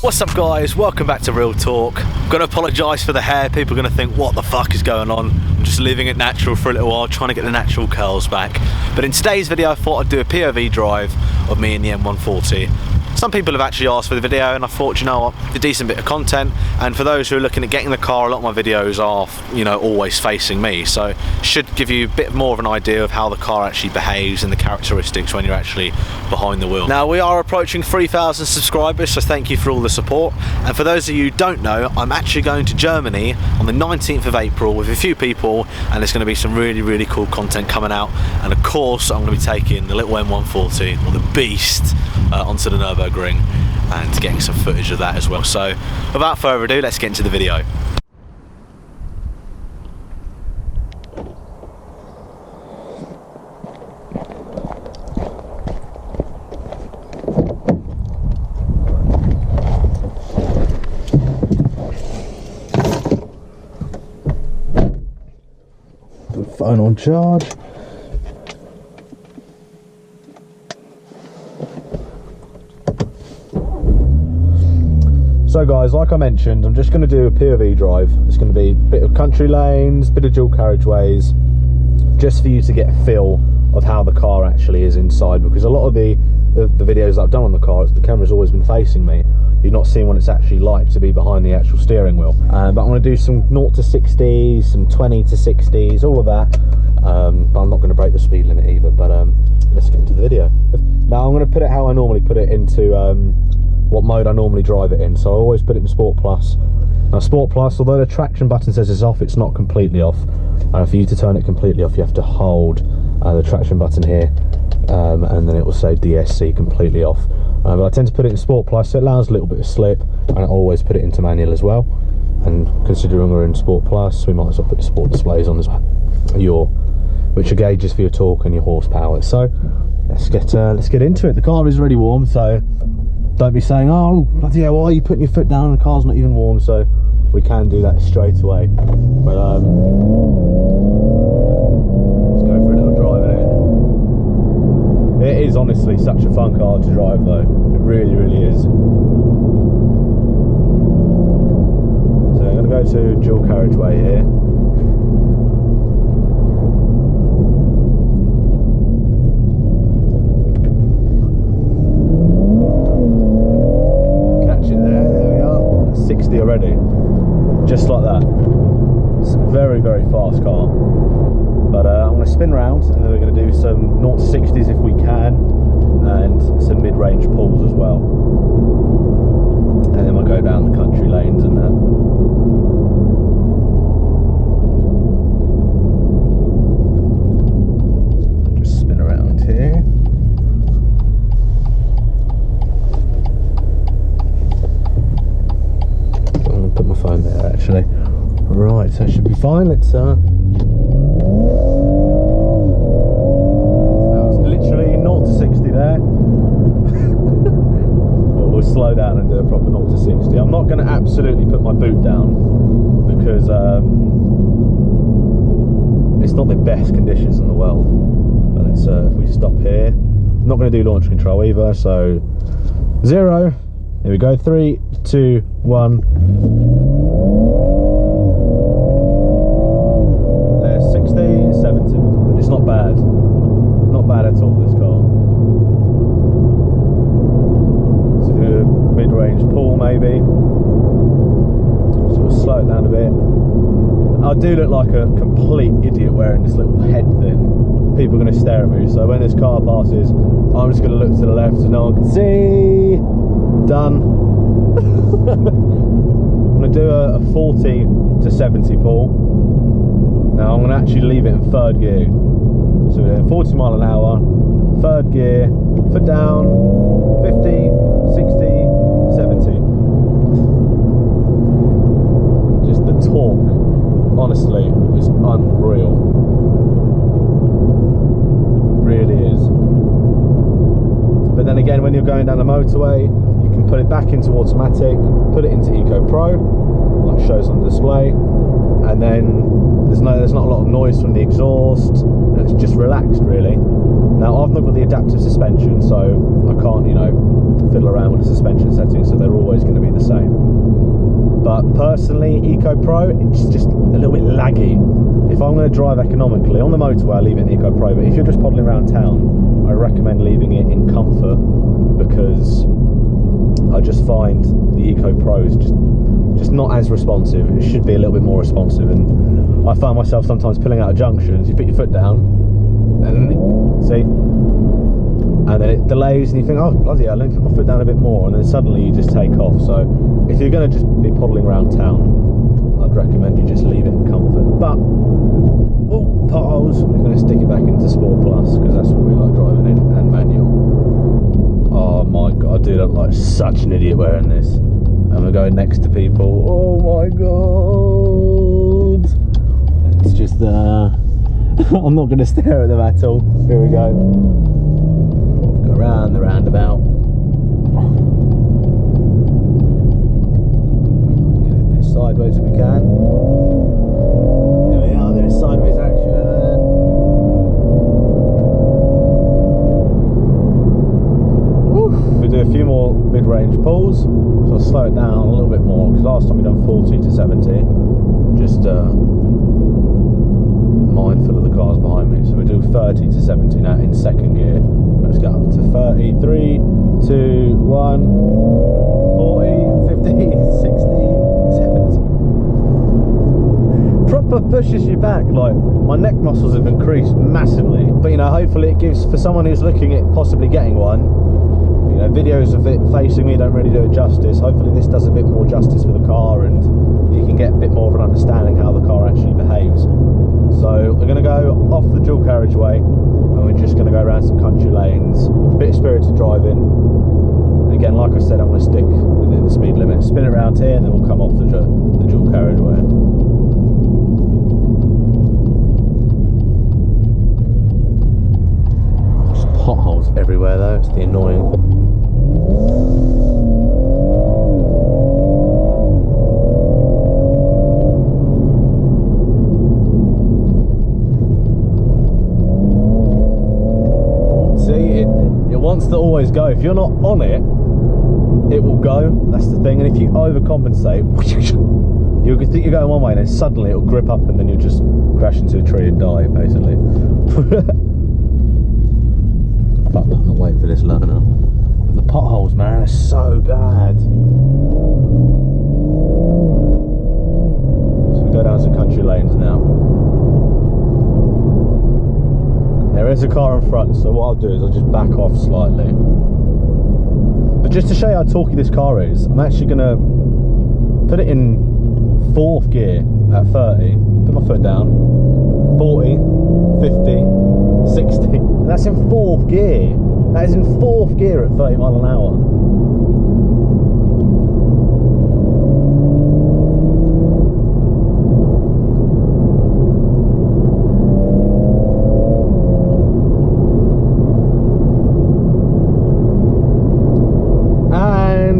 What's up guys, welcome back to Real Talk. I'm going to apologise for the hair. People are going to think what the fuck is going on. I'm just leaving it natural for a little while, trying to get the natural curls back. But in today's video I thought I'd do a POV drive of me in the M140. Some people have actually asked for the video and I thought, you know what, it's a decent bit of content, and for those who are looking at getting the car, a lot of my videos are, you know, always facing me, so it should give you a bit more of an idea of how the car actually behaves and the characteristics when you're actually behind the wheel. Now we are approaching 3,000 subscribers, so thank you for all the support. And for those of you who don't know, I'm actually going to Germany on the 19th of April with a few people, and there's going to be some really cool content coming out, and of course I'm going to be taking the little M140, or the beast, onto the Nürburgring and getting some footage of that as well. So without further ado, let's get into the video. Put the phone on charge. So guys, like I mentioned, I'm just going to do a POV drive. It's going to be a bit of country lanes, bit of dual carriageways, just for you to get a feel of how the car actually is inside, because a lot of the videos that I've done on the car, the camera's always been facing me. You've not seen what it's actually like to be behind the actual steering wheel. But I'm going to do some 0 to 60s, some 20 to 60s, all of that. But I'm not going to break the speed limit either, but let's get into the video. Now I'm going to put it how I normally put it into what mode I normally drive it in. So I always put it in Sport Plus. Now Sport Plus, although the traction button says it's off, it's not completely off. For you to turn it completely off, you have to hold the traction button here, and then it will say DSC completely off. But I tend to put it in Sport Plus, so it allows a little bit of slip, and I always put it into manual as well. And considering we're in Sport Plus, we might as well put the sport displays on as well, which are gauges for your torque and your horsepower. So let's get into it. The car is already warm, so don't be saying, oh bloody hell, why are you putting your foot down and the car's not even warm. So we can do that straight away. But let's go for a little drive in it. It is honestly such a fun car to drive though. It really is. So I'm going to go to dual carriageway here. Already, just like that. It's a very fast car. But I'm going to spin round, and then we're going to do some 0 to 60s if we can, and some mid-range pulls as well, and then we'll go down the country lanes and that. Just spin around here. Put my phone there actually. Right, so it should be fine. Let's that was literally 0 to 60 there. But we'll slow down and do a proper 0 to 60. I'm not going to absolutely put my boot down because it's not the best conditions in the world. But let's if we stop here, I'm not going to do launch control either, so 0. Here we go, 3, 2, 1. There's 60, 70. It's not bad. Not bad at all, this car. So do a mid-range pull maybe. So we'll slow it down a bit. I do look like a complete idiot wearing this little head thing. People are going to stare at me, so when this car passes, I'm just going to look to the left so no one can see. Done. I'm going to do a 40 to 70 pull. Now I'm going to actually leave it in 3rd gear. So we're doing 40 mile an hour, 3rd gear, foot down, 50, 60, 70. Just the torque, honestly, is unreal. Really is. But then again, when you're going down the motorway, you can put it back into automatic, put it into Eco Pro, like shows on the display, and then there's not a lot of noise from the exhaust, and it's just relaxed really. Now I've not got the adaptive suspension, so I can't, you know, fiddle around with the suspension settings, so they're always going to be the same. But personally, Eco Pro, it's just a little bit laggy. If I'm going to drive economically on the motorway, I leave it in Eco Pro, but if you're just poddling around town, I recommend leaving it in Comfort, because I just find the Eco Pro is just not as responsive. It should be a little bit more responsive, and I find myself sometimes pulling out of junctions. You put your foot down, and see, and then it delays, and you think, oh bloody hell, let me put my foot down a bit more, and then suddenly you just take off. So if you're going to just be poddling around town, I'd recommend you just leave it in Comfort. But oh, potholes, we're going to stick it back into Sport Plus, because that's what we like driving in, and manual. Oh my god, I do look like such an idiot wearing this, and we're going next to people. Oh my god, it's just I'm not going to stare at them at all. Here we go. Go around the roundabout. Get a bit sideways if we can. There we are, there's sideways action. We do a few more mid-range pulls, so I'll slow it down a little bit more, because last time we done 40 to 70. Just mindful of the cars behind me, so we do 30 to 70 now in second gear. Let's go up to 30, 3, 2, 1, 40, 50, 60, 70. Proper pushes you back. Like, my neck muscles have increased massively, but you know, hopefully it gives, for someone who's looking at possibly getting one, you know, videos of it facing me don't really do it justice. Hopefully this does a bit more justice for the car, and you can get a bit more of an understanding how the car actually behaves. So we're going to go off the dual carriageway, and we're just going to go around some country lanes, a bit of spirited driving. And again, like I said, I'm going to stick within the speed limit, spin it around here, and then we'll come off the dual carriageway. There's potholes everywhere though, it's the annoying. Wants to always go. If you're not on it, it will go. That's the thing. And if you overcompensate, you'll think you're going one way, and then suddenly it'll grip up, and then you'll just crash into a tree and die, basically. But I'm not waiting for this learner. But the potholes, man, are so bad. So we go down some country lanes now. There is a car in front, so what I'll do is I'll just back off slightly. But just to show you how talky this car is, I'm actually going to put it in 4th gear at 30, put my foot down, 40, 50, 60, and that's in 4th gear. That is in 4th gear at 30 mile an hour.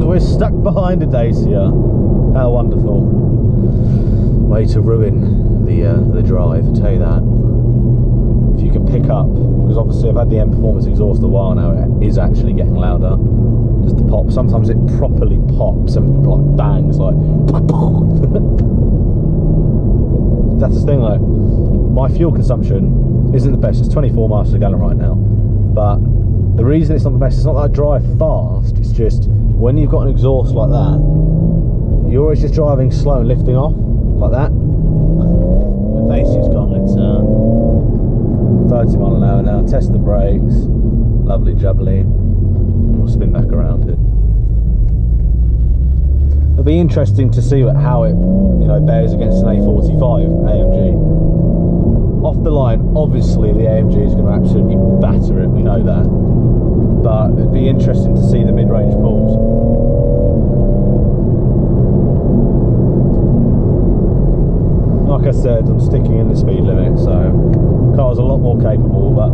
We're stuck behind a Dacia. How wonderful. Way to ruin the drive, I'll tell you that. If you can pick up, because obviously I've had the M Performance exhaust a while now, it is actually getting louder. Just the pop, sometimes it properly pops and like bangs, like that's the thing though. My fuel consumption isn't the best, it's 24 miles per gallon right now, but the reason it's not the best, it's not that I drive fast, it's just when you've got an exhaust like that, you're always just driving slow and lifting off, like that. The Dacia's gone, let's 30 mile an hour now, test the brakes, lovely jubbly, and we'll spin back around it. It'll be interesting to see how it, you know, bears against an A45 AMG. Off the line, obviously the AMG is going to absolutely batter it, we know that. But it'd be interesting to see the mid-range pulls. Like I said, I'm sticking in the speed limit, so the car's a lot more capable, but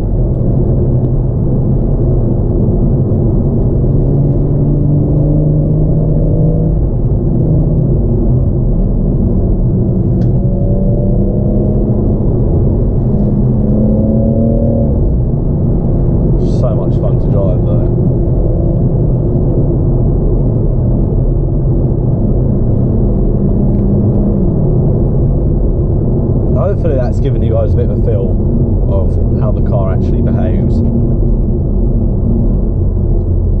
fun to drive though. Hopefully that's given you guys a bit of a feel of how the car actually behaves.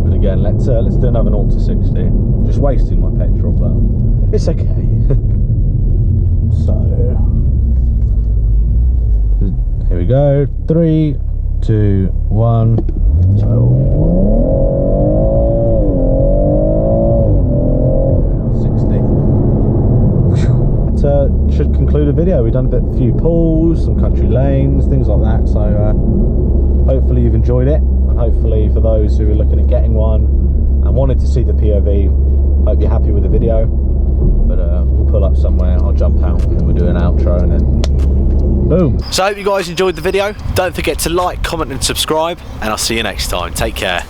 But again, let's do another 0 to 60. Just wasting my petrol, but it's okay. So here we go. 3, 2, 1. So 60. That should conclude the video. We've done a few pulls, some country lanes, things like that. So hopefully you've enjoyed it, and hopefully for those who are looking at getting one and wanted to see the POV, hope you're happy with the video. But we'll pull up somewhere, I'll jump out, and then we'll do an outro, and then boom. So I hope you guys enjoyed the video. Don't forget to like, comment and subscribe, and I'll see you next time. Take care.